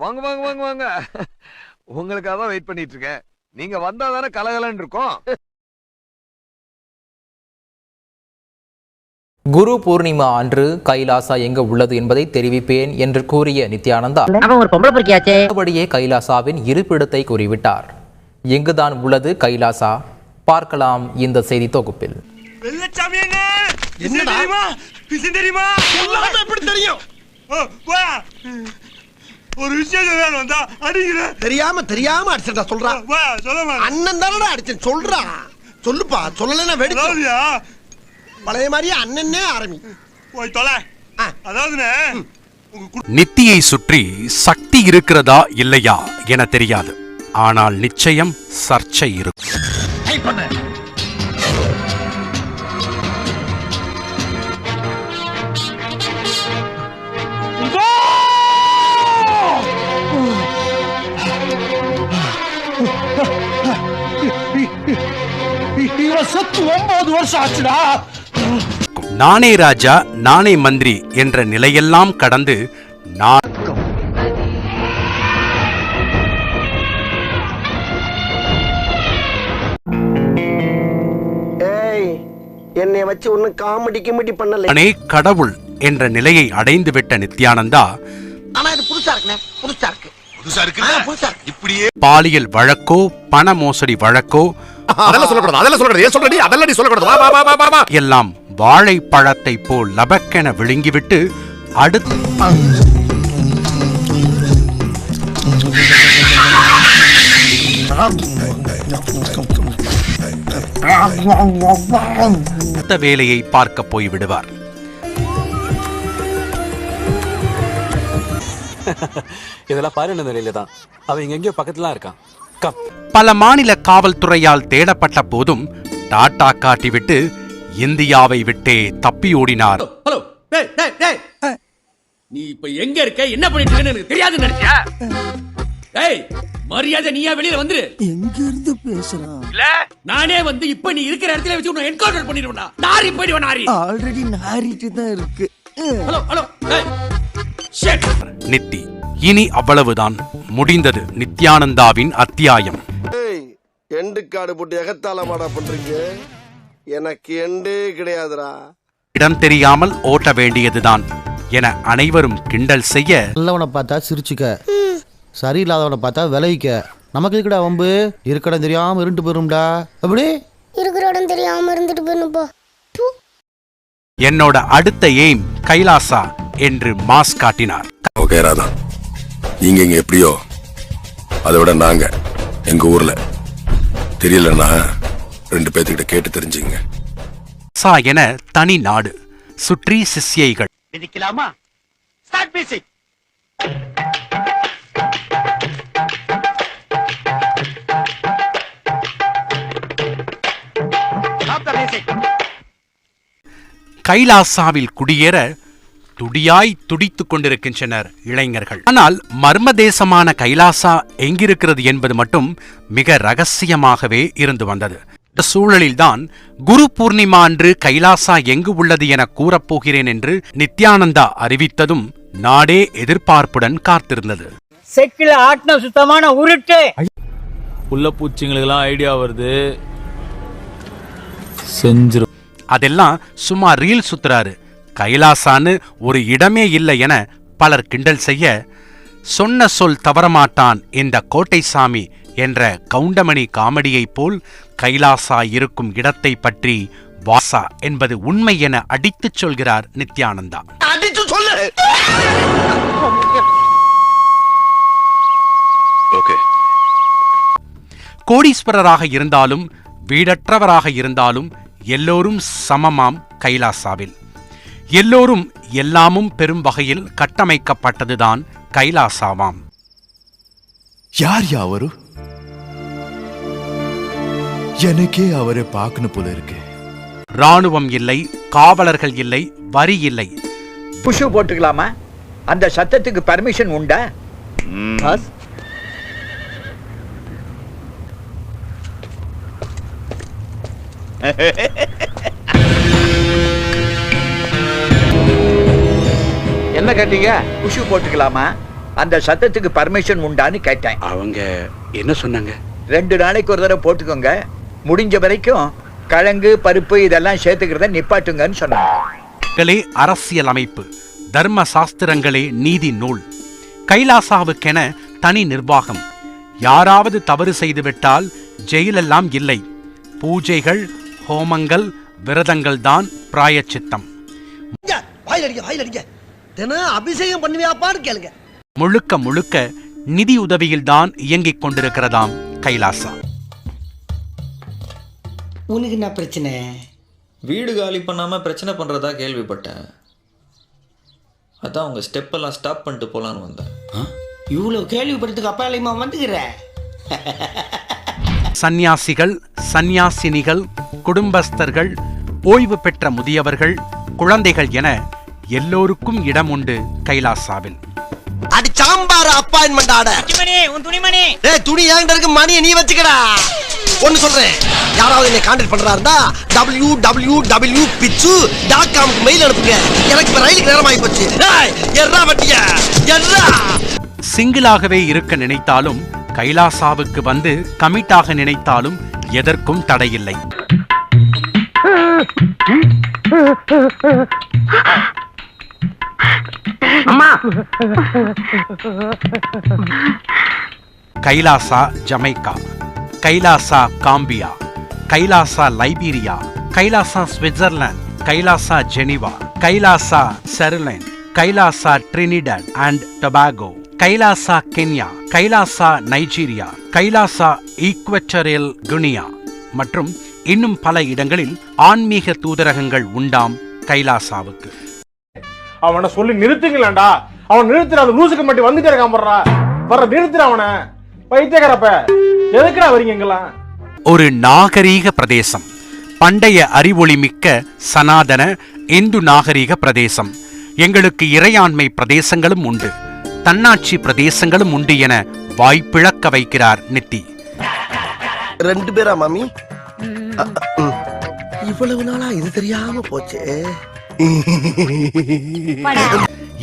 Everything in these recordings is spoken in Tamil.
வாங்க வாங்க வாங்க வாங்க. உங்களுக்காக தான் வெயிட் பண்ணிட்டு இருக்கேன். நீங்க வந்தாதானே கலகலன்னு இருக்கும். குரு பூர்ணிமா அன்று கைலாசா எங்க உள்ளது என்பதை தெரிவிப்பேன் என்று கூறிய நித்யானந்தா அப்படியே கைலாசாவின் இருப்பிடத்தை கூறிவிட்டார். எங்குதான் உள்ளது கைலாசா? பார்க்கலாம் இந்த செய்தி தொகுப்பில். ஒரு விஷயம் தெரியாம தெரியாம அடிச்சா சொல்றா. அண்ணன் தானடா அடிச்சேன் சொல்றா. சொல்லுப்பா, சொல்லலைன்னா வெடிச்சு பழைய மாதிரியே அண்ணனே ஆரம்பி போய் தொலை. அதாவது நித்தியை சுற்றி சக்தி இருக்கிறதா இல்லையா என தெரியாது. ஆனால் நிச்சயம் சர்ச்சை இருக்கும். நானே ராஜா நானே மந்திரி என்ற நிலையெல்லாம் கடந்து என்னை வச்சு ஒன்னும் காமெடி கிமெடி பண்ணல. நானே கடவுள் என்ற நிலையை அடைந்துவிட்ட நித்யானந்தா பாலியல் வழக்கோ பண மோசடி வழக்கோ எல்லாம் வாழைப்பழத்தை போல் லபக்கென விழுங்கிவிட்டு அடுத்த வேலையை பார்க்க போய்விடுவார். இதெல்லாம் பாரு நிலையில தான் அவன் எங்கேயோ பக்கத்துல இருக்கான். பல மாநில காவல்துறையால் தேடப்பட்ட போதும் டாட்டா காட்டிவிட்டு இந்தியாவை விட்டே தப்பி ஓடினார். ஹலோ, நீ இப்ப எங்க இருக்க, என்ன பண்ணிட்டு இருக்கன்னு எனக்கு தெரியாது நினைச்சியா? ஏய், மரியாதை நீயா வெளியில வந்துரு. எங்க இருந்து பேசுறான்? இல்ல நானே வந்து இப்ப நீ இருக்கிற இடத்துல வச்சு உன்னை என்கவுண்டர் பண்ணிடுவேனா? நாரி போய்டுவா நாரி. ஆல்ரெடி நாரிட்டு தான் இருக்கு. Hello hello. ஷிட். நித்தி இனி அவ்வளவுதான், முடிந்தது நித்யானந்தாவின் அத்தியாயம். எண்டு காடு போட்டு எகத்தாளமாடா பண்றீங்க. எனக்கு எண்டே கிடையாதுடா. இடம் தெரியாமல் ஓட்ட வேண்டியதுதான் என அனைவரும் கிண்டல் செய்ய, நல்லவனை பார்த்தா சிரிச்சுக்க, சரியில்லாதவனை பார்த்தா விளைவிக்க, நமக்கு இருக்கடா வம்பு, இருக்கட தெரியாம இருண்டு போயிரும்டா. அப்படி இருக்கிற இடம் தெரியாம இருந்துட்டு போயிருப்பா. என்னோட அடுத்த எய்ம் கைலாசா என்று மாஸ் காட்டினார். ஓகே ராதா, நீங்க இங்க எப்படியோ அதை விட நாங்க எங்க ஊர்ல தெரியலன்னா 2 பேர்த்துக்கிட்ட கேட்டு தெரிஞ்சுங்க. சா என தனி நாடு சுற்றி சிஷ்யைகள். விதிக்கலாமா? Start music. கைலாசாவில் குடியேற துடியாய் துடித்துக் கொண்டிருக்கின்றனர் இளைஞர்கள். ஆனால் மர்ம தேசமான கைலாசா எங்கிருக்கிறது என்பது மட்டும் மிக ரகசியமாகவே இருந்து வந்தது. இந்த சூழலில்தான் குரு பூர்ணிமா அன்று கைலாசா எங்கு உள்ளது என கூறப்போகிறேன் என்று நித்யானந்தா அறிவித்ததும் நாடே எதிர்பார்ப்புடன் காத்திருந்தது. செக்கில ஆட்டின சுத்தமான உருட்டு. உள்ள பூச்சிங்களுக்கெல்லாம் ஐடியா வருது, செஞ்சிரும். அதெல்லாம் சும்மா ரீல் சுத்துறாரு, கைலாசான்னு ஒரு இடமே இல்லை என பலர் கிண்டல் செய்ய, சொன்ன சொல் தவறமாட்டான் இந்த கோட்டை சாமி என்ற கவுண்டமணி காமெடியைப் போல் கைலாசா இருக்கும் இடத்தை பற்றி வாசா என்பது உண்மை என அடித்துச் சொல்கிறார் நித்யானந்தா. கோடீஸ்வரராக இருந்தாலும் வீடற்றவராக இருந்தாலும் எல்லோரும் சமமாம் கைலாசாவில். எல்லோரும் எல்லாமும் பெரும் வகையில் கட்டமைக்கப்பட்டதுதான் கைலாசாவாம். யார் அவரு? எனக்கே அவரை பார்க்கணும் போல இருக்கு. ராணுவம் இல்லை, காவலர்கள் இல்லை, வரி இல்லை. புஷு போட்டுக்கலாமா? அந்த சத்தத்துக்கு பர்மிஷன் உண்டா? என்ன கேட்டீங்க? புஷு போட்டுக்கலாமா? அந்த சத்தத்துக்கு பர்மிஷன் உண்டான்னு கேட்டேன். அவங்க என்ன சொன்னாங்க? 2 நாளைக்கு ஒரு தடவை போட்டுக்கோங்க, முடிஞ்ச வரைக்கும் கிழங்கு பருப்பு இதெல்லாம் சேர்த்துக்கிறத நிப்பாட்டுங்கன்னு சொன்னாங்க. அரசியல் அமைப்பு, தர்ம சாஸ்திரங்களே நீதி நூல். கைலாசாவுக்கென தனி நிர்வாகம். யாராவது தவறு செய்துவிட்டால் ஜெயிலெல்லாம் இல்லை. பூஜைகள், ஹோமங்கள், விரதங்கள் தான் பிராயச்சித்தம். அபிஷேகம் பண்ணுவியாப்பான்னு கேளுங்க. முழுக்க முழுக்க நிதி உதவியில்தான் இயங்கிக் கொண்டிருக்கிறதாம் கைலாசா. உனக்கு என்ன பிரச்சனை? வீடு காலி பண்ணாம பிரச்சனை பண்றதா கேள்விப்பட்டேன். அதான் உங்க ஸ்டெப் எல்லாம் ஸ்டாப் பண்ணிட்டு போலான்னு வந்தேன். இவ்வளவு கேள்விப்படுறதுக்கு அப்பாலையுமா வந்துக்கிற? சந்நியாசிகள், சந்நியாசினிகள், குடும்பஸ்தர்கள், ஓய்வு பெற்ற முதியவர்கள், குழந்தைகள் என எல்லோருக்கும் இடம் உண்டு கைலாசாவில். அடி சாம்பார் அப்பாயின்மெண்ட் ஆர்டர். உன் துணிமணி. டேய் துணி ஏங்கட இருக்கு, மணியை நீ வச்சுக்கடா. ஒன்னு சொல்றேன், யாராவது என்னை கான்டாக்ட் பண்றா இருந்தா www.pitchu.com க்கு மெயில் அனுப்புங்க. எனக்கு இப்ப ரயிலுக்கு நேரம் ஆகி போச்சு. டேய் எர்ரா வட்டியா எர்ரா. சிங்கிளாகவே இருக்க நினைத்தாலும், கைலாசாவுக்கு வந்து கமிட்டாக நினைத்தாலும் எதற்கும் தடையில்லை. Kailasa Jamaica, Kailasa Gambia, Kailasa Liberia, Kailasa Switzerland, Kailasa Geneva, Kailasa செர்லைன், Kailasa Trinidad and Tobago, Kailasa Kenya, Kailasa Nigeria, Kailasa Equatorial Guinea மற்றும் இன்னும் பல இடங்களில் ஆன்மீக தூதரகங்கள் உண்டாம் கைலாசாவுக்கு. அவனை சொல்லி நிறுத்துங்களேன்டா. அவன் நிறுத்துற, அந்த லூசுக்கு மட்டும் வந்துட்டே இருக்கான். வர்ற நிறுத்துற அவனை. பைத்தியக்காரப்ப எதுக்குடா வரீங்க எங்கெல்லாம்? ஒரு நாகரீக பிரதேசம், பண்டைய அறிவொளி மிக்க சனாதன இந்து நாகரீக பிரதேசம். எங்களுக்கு இறையாண்மை பிரதேசங்களும் உண்டு, தன்னாட்சி பிரதேசங்களும் உண்டு என வாய்ப்பிழக்க வைக்கிறார் நித்தி. 2 பேரா மாமி? இவ்வளவு நாளா இது தெரியாம போச்சே.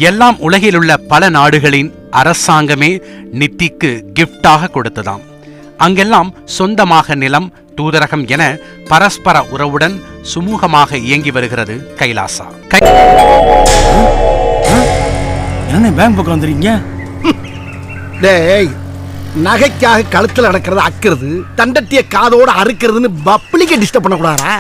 எல்லாம் உலகில் உள்ள பல நாடுகளின் அரசாங்கமே நித்திக்கு கிஃப்டாக கொடுத்ததாம். அங்கெல்லாம் சொந்தமாக நிலம், தூதரகம் என பரஸ்பர உறவுடன் சுமூகமாக இயங்கி வருகிறது கைலாசா. என்ன பேங்க் பக்கம் வந்துறீங்க? டேய், நகைக்காக கழுத்துல நடக்கிறது அக்கிறது, தண்டட்டிய காதோட அறுக்கிறதுன்னு பப்ளிக்கை டிஸ்டர்ப் பண்ணக்கூடாதா?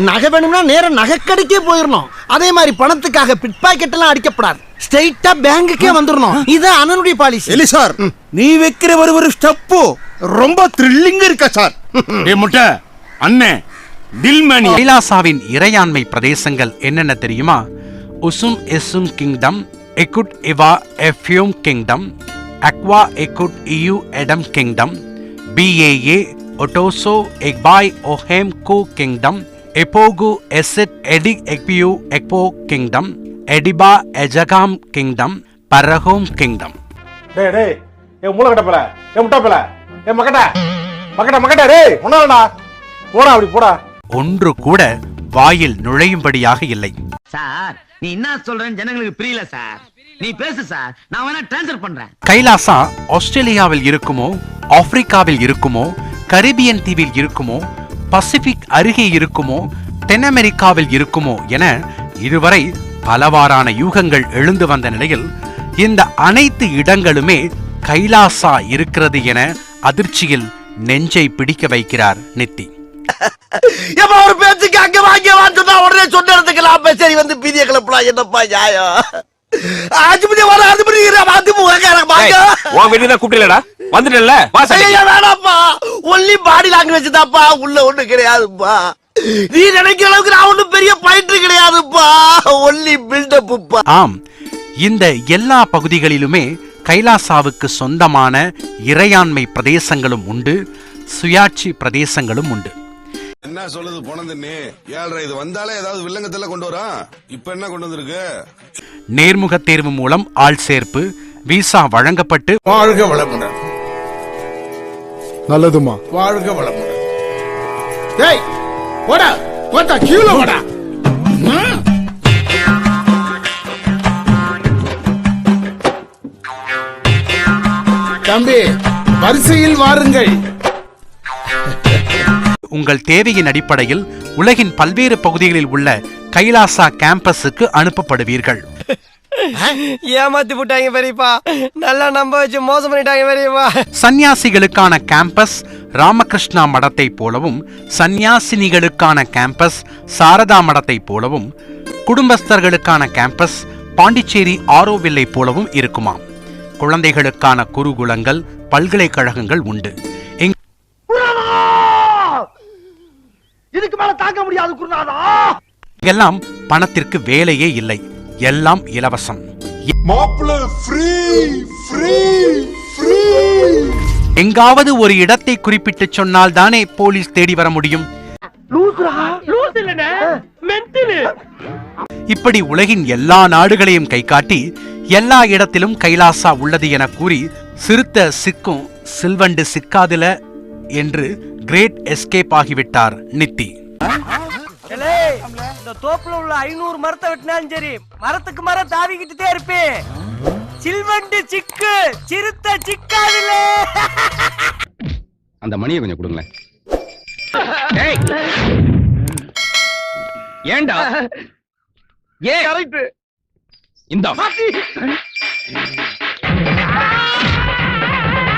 நகை வேணும்னா நேரம் நகைக்கடைக்கே போயிடணும். அதே மாதிரி பணத்துக்காக பிட் பாக்கெட் எல்லாம் அடிக்கப்படாது, ஸ்ட்ரைட்டா பேங்குக்கே வந்துடணும். இது அண்ணனுடைய பாலிசி. இல்லை சார், நீ வைக்கிற ஒரு ஸ்டெப்பு ரொம்ப த்ரில்லிங் இருக்கா சார். முட்டை அண்ணே தில்மணி. கைலாசாவின் இறையாண்மை பிரதேசங்கள் என்னென்ன தெரியுமா? உசும் எசும் கிங்டம், எகுட் இவா எஃப்யூம் கிங்டம், அக்வா எகுட் இயு எடம் கிங்டம், பிஏஏ ஒட்டோசோ எக்பாய் ஓஹேம் கூ கிங்டம், எப்போகு எசெட் எடிக் எக்பியூ எக்போ கிங்டம், எடிபா எஜகாம் கிங்டம், பரஹோம் கிங்டம். டேய் டேய், ஏ மூலகட்டப்பல, ஏ முட்டாப்பல, ஏ மக்கட்ட டேய், ஒண்ணாடா. போடா அப்படி போடா. ஒன்று கூட வாயில் நுழையும்படியாக இல்லை. சார், நீ என்ன சொல்றேன்னு ஜனங்களுக்கு புரியல சார். நீ பேசு சார், நான் வேணா ட்ரான்ஸ்ஃபர் பண்றேன். கைலாசா ஆஸ்திரேலியாவில் இருக்குமோ, ஆப்பிரிக்காவில் இருக்குமோ, கரிபியன் தீவில் இருக்குமோ, பசிபிக் அருகே இருக்குமோ, தென் அமெரிக்காவில் இருக்குமோ என இதுவரை பலவாறான யூகங்கள் எழுந்து வந்த நிலையில் இந்த அனைத்து இடங்களுமே கைலாசா இருக்கிறது என அதிர்ச்சியில் நெஞ்சை பிடிக்க வைக்கிறார் நித்தி. ஒரு பேச்சுக்கு அங்க வாங்க சொன்னா உடனே சொன்னதுக்கெல்லாம் சரி வந்து பீதிய கிளப்பலாம். என்னப்பா நியாயம்? உள்ள ஒண்ணு கிடையாதுப்பா. நீ நினைக்கிற அளவுக்கு நான் ஒண்ணும் பெரிய பயிற்று கிடையாதுப்பா. Only buildup. ஆம், இந்த எல்லா பகுதிகளிலுமே கைலாசாவுக்கு சொந்தமான இறையாண்மை பிரதேசங்களும் உண்டு, சுயாட்சி பிரதேசங்களும் உண்டு. என்ன சொல்லுது போனதுன்னு 7:30 இது வந்தாலே ஏதாவது வில்லங்கத்துல கொண்டு வரா. இப்ப என்ன கொண்டு வந்திருக்கு? நேர்முக தேர்வு மூலம் ஆள் சேர்ப்பு, விசா வழங்கப்பட்டு வாழ்க வளமுடன். நல்லதுமா, வாழ்க வளமுடன். டேய் போடா, போடா கீழ போடா. தம்பி வரிசையில் வாருங்கள். உங்கள் தேவையின் அடிப்படையில் உலகின் பல்வேறு பகுதிகளில் உள்ள கைலாசா கேம்பஸுக்கு அனுப்பப்படுவீர்கள். ஏமாத்தி போட்டாங்க பெரியப்பா, நல்லா நம்ப வச்சு மோசம் பண்ணிட்டாங்க பெரியப்பா. சன்னியாசிகளுக்கான கேம்பஸ் ராமகிருஷ்ணா மடத்தை போலவும், சன்னியாசினிகளுக்கான கேம்பஸ் சாரதா மடத்தை போலவும், குடும்பஸ்தர்களுக்கான கேம்பஸ் பாண்டிச்சேரி ஆரோவில்லை போலவும் இருக்குமாம். குழந்தைகளுக்கான குருகுலங்கள், பல்கலைக்கழகங்கள் உண்டு. இதுக்கு மேல தாங்க முடியாது குருநாதா. எல்லாம் பணத்திற்கு வேலையே இல்லை, எல்லாம் இலவசம். எங்காவது ஒரு இடத்தை குறிப்பிட்டு சொன்னால் தானே போலீஸ் தேடி வர முடியும். இப்படி உலகின் எல்லா நாடுகளையும் கை காட்டி எல்லா இடத்திலும் கைலாசா உள்ளது என கூறி சிறுத்த சிக்கும் சில்வண்டு சிக்காதுல என்று கிரேட் எஸ்கேப் ஆகிவிட்டார் நித்தி. இந்த தோப்புல உள்ள 500 மரத்தை வெட்டினாலும் சரி, மரத்துக்கு மரம் தாவிக்கிட்டே இருப்பேன். சில்வண்டு சிக்கு சிறுத்த சிக்காதுல. அந்த மணியை கொஞ்சம் கொடுங்களேன். ஏண்டா ஏன் இந்த